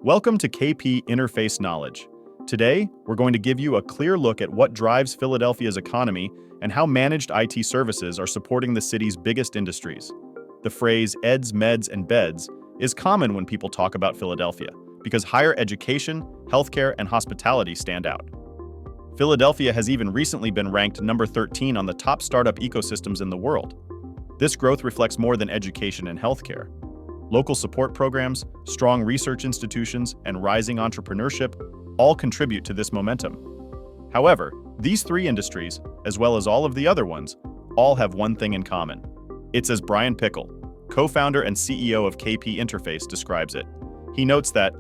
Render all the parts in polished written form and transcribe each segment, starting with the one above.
Welcome to KP Interface Knowledge. Today, we're going to give you a clear look at what drives Philadelphia's economy and how managed IT services are supporting the city's biggest industries. The phrase "eds, meds, and beds" is common when people talk about Philadelphia because higher education, healthcare, and hospitality stand out. Philadelphia has even recently been ranked number 13 on the top startup ecosystems in the world. This growth reflects more than education and healthcare. Local support programs, strong research institutions, and rising entrepreneurship all contribute to this momentum. However, these three industries, as well as all of the other ones, all have one thing in common. It's as Brian Pickle, co-founder and CEO of KP Interface, describes it. He notes that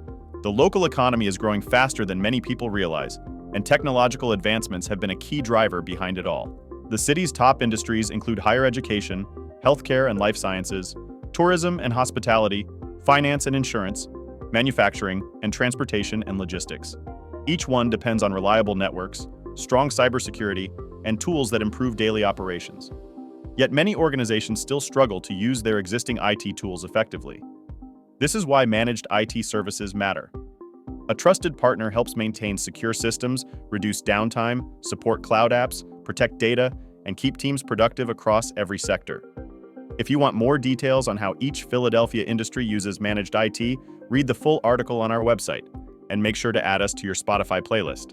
the local economy is growing faster than many people realize, and technological advancements have been a key driver behind it all. The city's top industries include higher education, healthcare and life sciences, tourism and hospitality, finance and insurance, manufacturing, and transportation and logistics. Each one depends on reliable networks, strong cybersecurity, and tools that improve daily operations. Yet many organizations still struggle to use their existing IT tools effectively. This is why managed IT services matter. A trusted partner helps maintain secure systems, reduce downtime, support cloud apps, protect data, and keep teams productive across every sector. If you want more details on how each Philadelphia industry uses managed IT, read the full article on our website, and make sure to add us to your Spotify playlist.